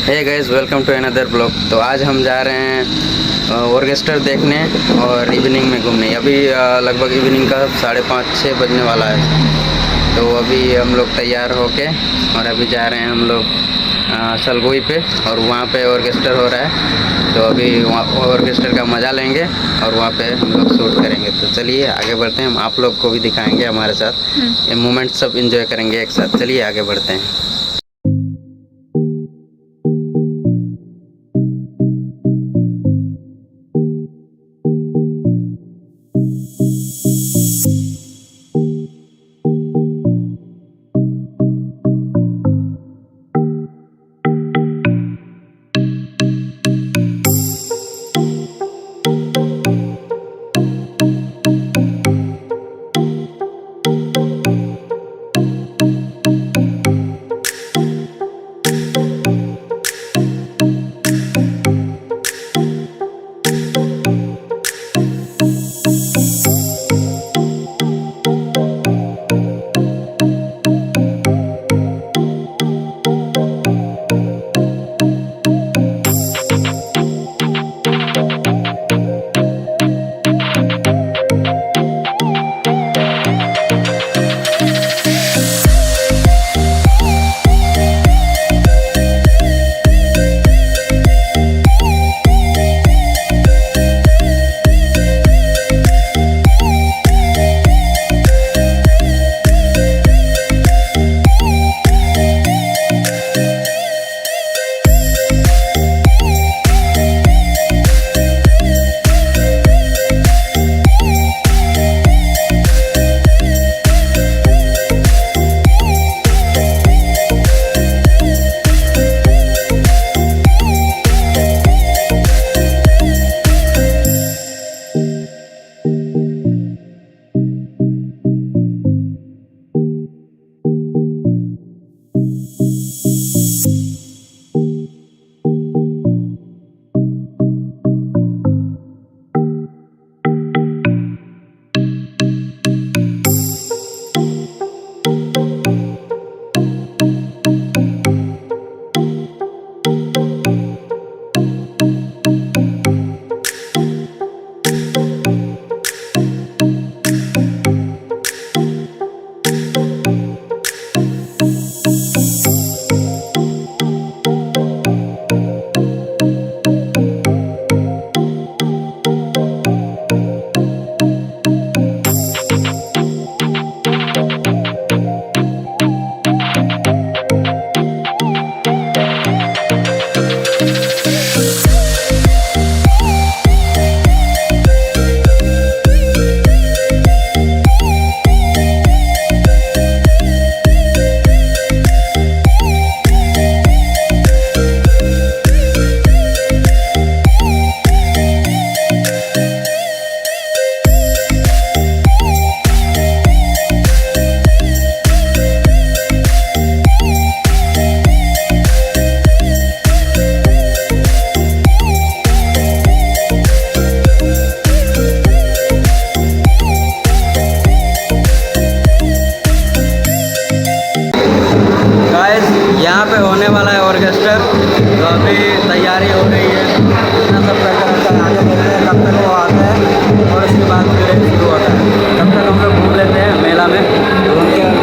हे guys, welcome to another blog. तो आज हम जा रहे हैं ऑर्केस्ट्रा देखने और इवनिंग में घूमने। अभी लगभग इवनिंग का 5:30-6 बजने वाला है। तो अभी हम लोग तैयार होके और अभी जा रहे हैं हम लोग सलगोई पे, और वहाँ पे ऑर्केस्ट्रा हो रहा है। तो अभी वहाँ ऑर्केस्ट्रा का मज़ा लेंगे और वहाँ पे हम लोग शूट करेंगे। तो चलिए आगे बढ़ते हैं, हम आप लोग को भी दिखाएंगे हमारे साथ। ये मोमेंट सब एंजॉय करेंगे एक साथ। चलिए आगे बढ़ते हैं। यहाँ पे होने वाला है ऑर्केस्ट्रा। तो अभी तैयारी हो रही है, इतना सब करके आगे बढ़ते हैं। तब तक वो आते हैं और उसके बाद फिर शुरू होता है। तब तक हम लोग घूम लेते हैं मेला में। घूम के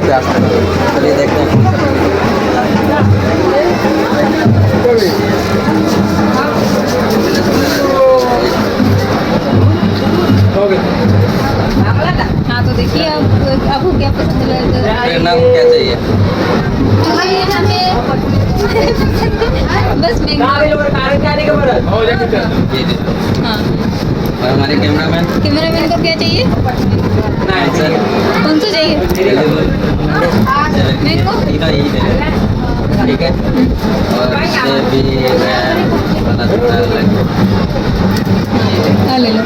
प्यास लगी है। चलिए देखते हैं कौन सा हाँ तो देखिए आपको क्या पसंद लगा। प्रेरणा को क्या चाहिए? हमें बस मैंगो। ये दे। हाँ और हमारे कैमरामैन कैमरामैन को क्या चाहिए? सर कौन सा चाहिए? मैंगो। तीनों यही दे रहे हैं। ठीक है और इससे भी मैं वाला थोड़ा अलग हाँ ले लो।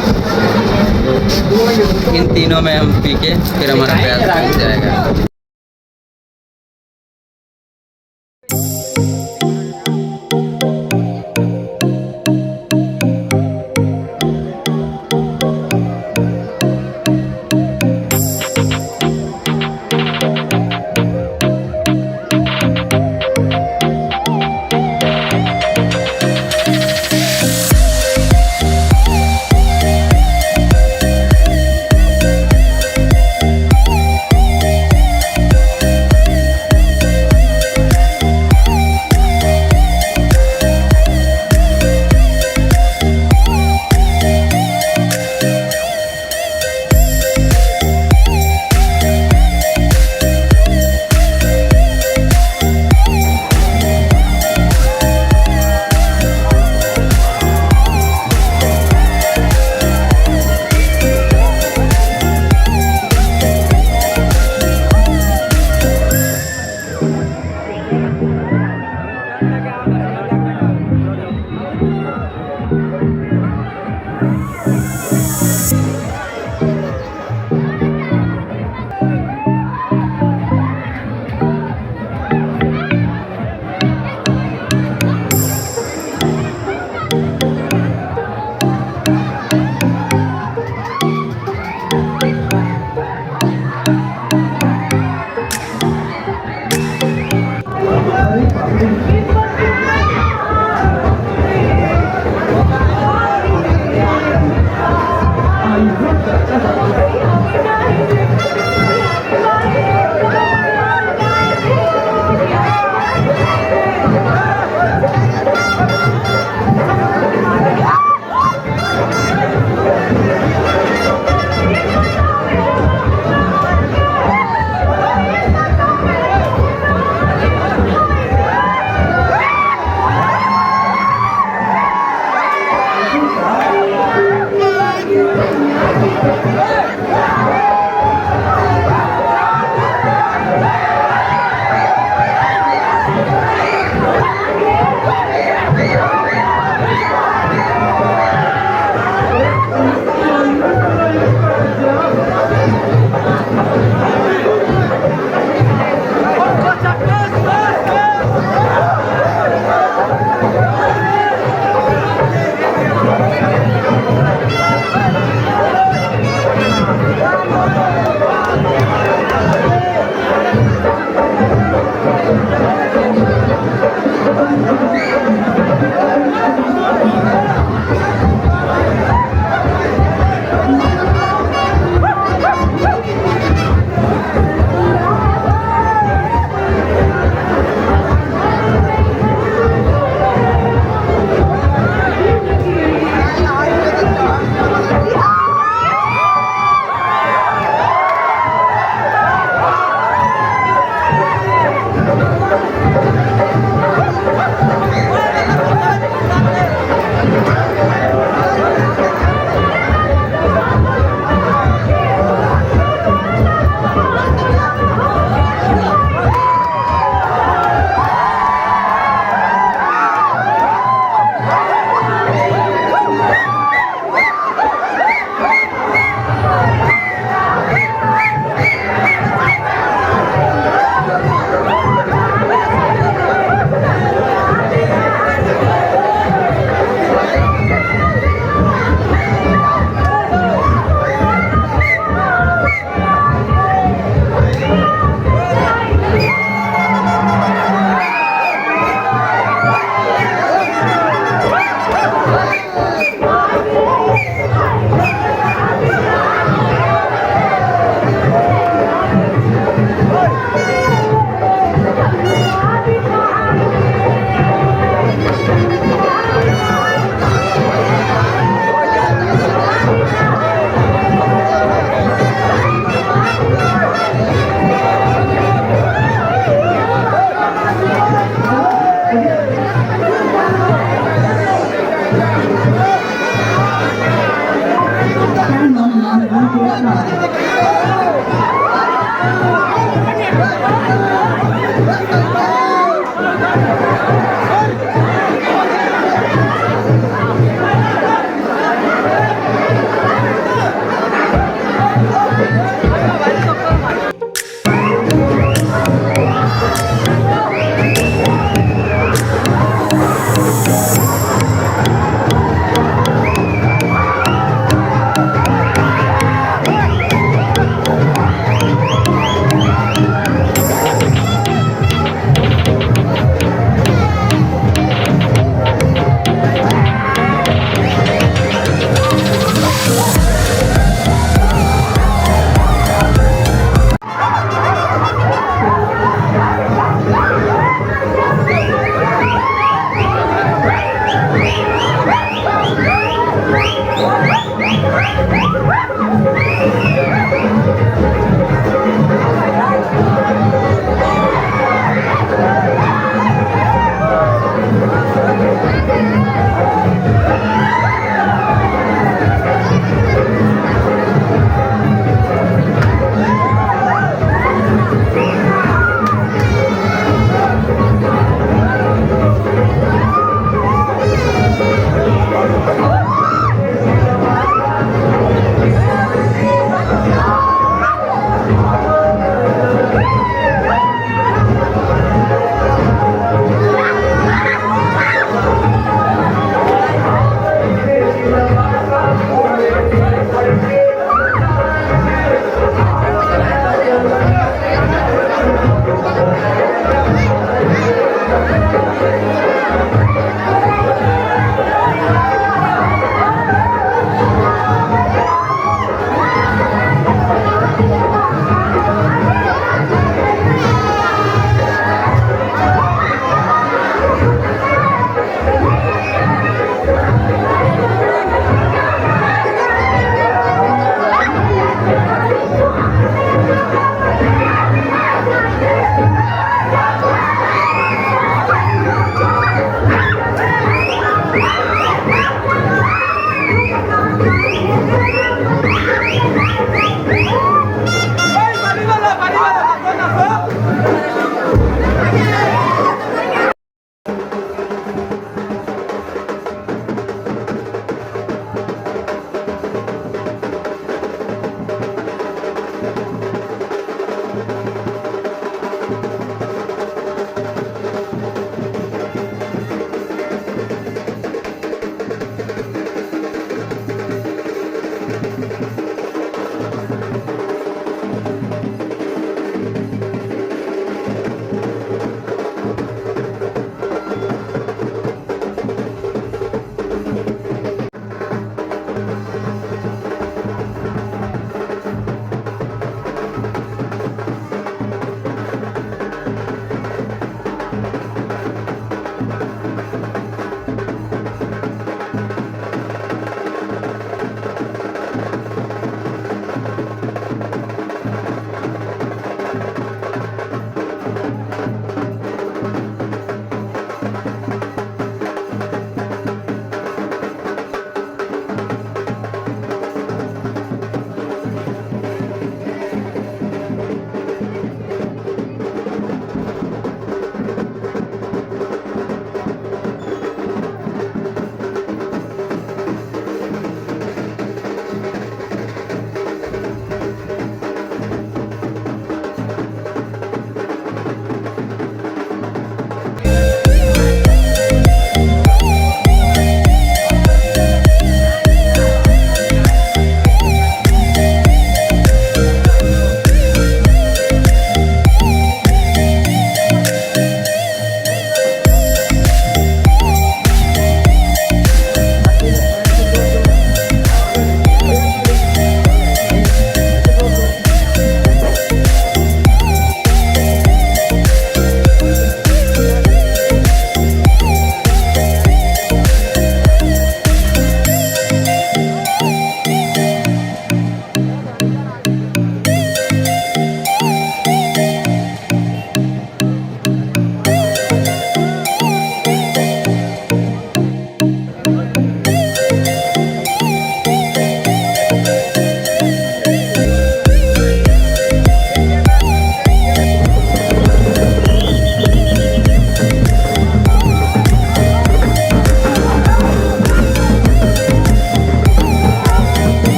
इन तीनों में हम पी के फिर हमारा प्यास मिट जाएगा।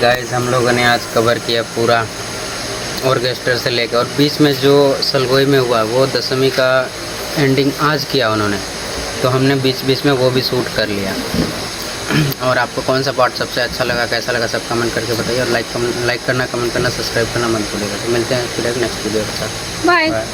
गाइस हम लोगों ने आज कवर किया पूरा ऑर्केस्ट्रा से लेकर, और बीच में जो सलगोई में हुआ वो दशमी का एंडिंग आज किया उन्होंने, तो हमने बीच बीच में वो भी शूट कर लिया। और आपको कौन सा पार्ट सबसे अच्छा लगा, कैसा लगा, सब कमेंट करके बताइए, और लाइक करना, कमेंट करना, सब्सक्राइब करना मत भूलिएगा। तो मिलते हैं फिर एक नेक्स्ट वीडियो के साथ। बाय। बाय।